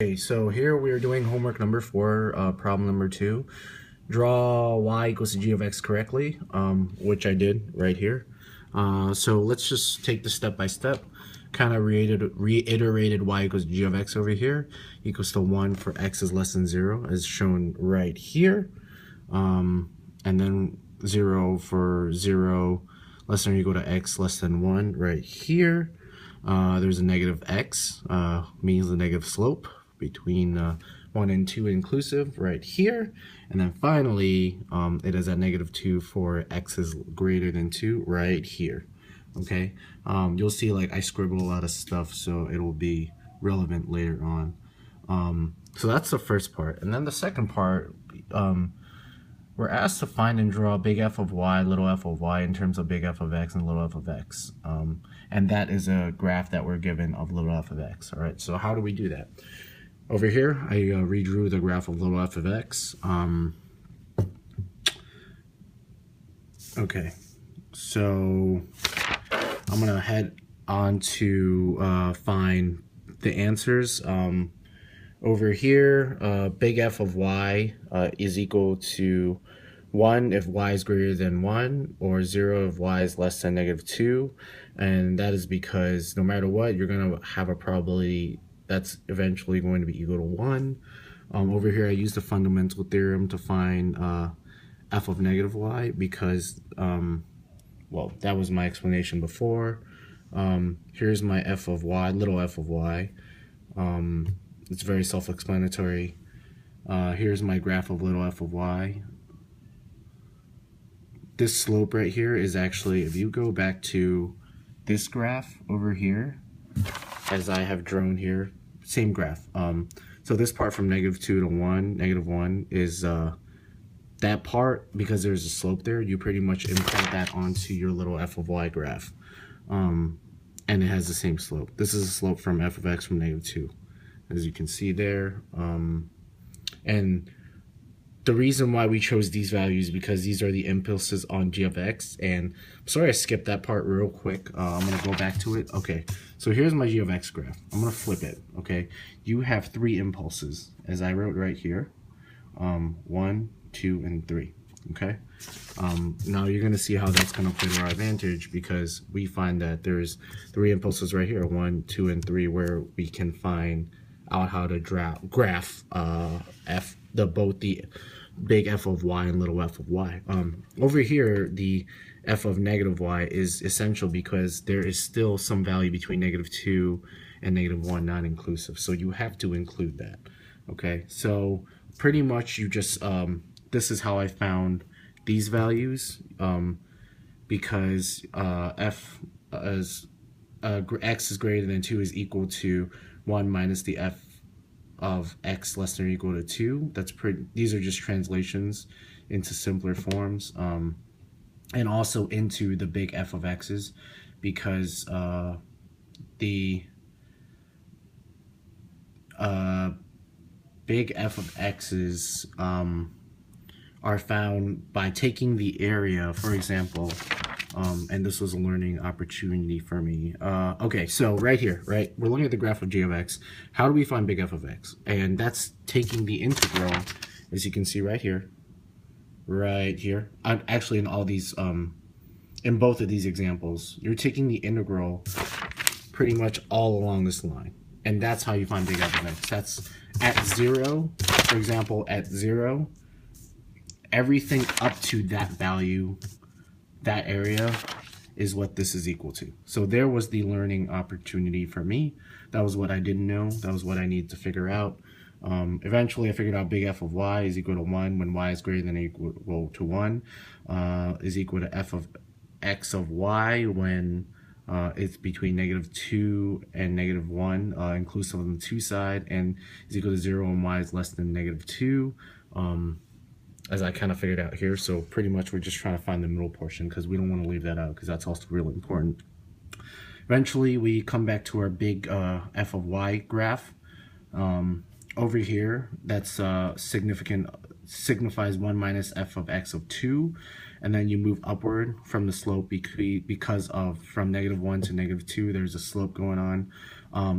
Okay, so here we are doing homework number 4, problem number 2. Draw y equals to g of x correctly, which I did right here. So let's just take this step by step. Kind of reiterated y equals g of x over here, equals to 1 for x is less than 0, as shown right here. And then 0 for 0 less than or equal to x less than 1 right here. There's a negative x, means the negative slope between 1 and 2 inclusive right here. And then finally, it is at negative 2 for x is greater than 2 right here. Okay, you'll see like I scribble a lot of stuff, so it'll be relevant later on. So that's the first part. And then the second part, we're asked to find and draw big F of y, little f of y in terms of big F of x and little f of x. And that is a graph that we're given of little f of x. All right, so how do we do that? Over here, I redrew the graph of little f of x. Okay, so I'm going to head on to find the answers. Over here, big F of y is equal to 1 if y is greater than 1, or 0 if y is less than negative 2. And that is because no matter what, you're going to have a probability that's eventually going to be equal to 1. Over here, I used the fundamental theorem to find f of negative y because, well, that was my explanation before. Here's my f of y, little f of y. It's very self-explanatory. Here's my graph of little f of y. This slope right here is actually, if you go back to this graph over here, as I have drawn here, same graph. So this part from negative 2 to 1, negative 1 is that part, because there's a slope there, you pretty much import that onto your little f of y graph. And it has the same slope. This is a slope from f of x from negative 2. As you can see there. And the reason why we chose these values because these are the impulses on g of x. And I'm sorry I skipped that part real quick. I'm going to go back to it. Okay, so here's my g of x graph. I'm going to flip it. Okay, you have 3 impulses, as I wrote right here. 1, 2, and 3. Okay, now you're going to see how that's going to play to our advantage because we find that there's 3 impulses right here, 1, 2, and 3, where we can find out how to graph both the big f of y and little f of y. Over here, the f of negative y is essential because there is still some value between negative 2 and negative 1 non-inclusive, so you have to include that. Okay, so pretty much you just this is how I found these values, because f as x is greater than 2 is equal to 1 minus the f of x less than or equal to 2. These are just translations into simpler forms, and also into the big f of x's, because the big f of x's are found by taking the area, for example. And this was a learning opportunity for me. Okay, so right here, right, we're looking at the graph of g of x. How do we find big F of x? And that's taking the integral, as you can see right here, actually in all these, in both of these examples, you're taking the integral pretty much all along this line. And that's how you find big F of x. That's at 0, for example, at 0, everything up to that value, that area, is what this is equal to. So there was the learning opportunity for me. That was what I didn't know. That was what I needed to figure out. Eventually I figured out big F of y is equal to 1 when y is greater than or equal to 1, is equal to f of x of y when it's between negative 2 and negative 1, inclusive on the 2 side, and is equal to 0 when y is less than negative 2. As I kind of figured out here. So pretty much we're just trying to find the middle portion because we don't want to leave that out because that's also really important. Eventually we come back to our big f of y graph. Over here, that's signifies 1 minus f of x of 2, and then you move upward from the slope because of from negative 1 to negative 2 there's a slope going on.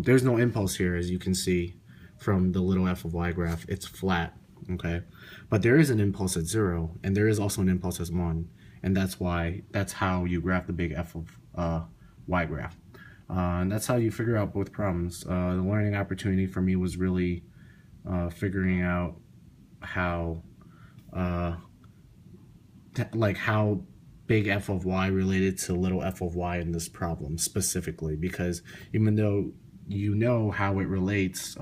There's no impulse here, as you can see. from the little f of y graph, it's flat, okay? But there is an impulse at 0, and there is also an impulse at 1, and that's how you graph the big F of y graph. And that's how you figure out both problems. The learning opportunity for me was really figuring out how how big f of y related to little f of y in this problem specifically, because even though you know how it relates,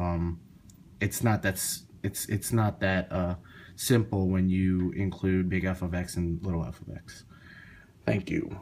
it's not that simple when you include big F of x and little f of x. Thank you.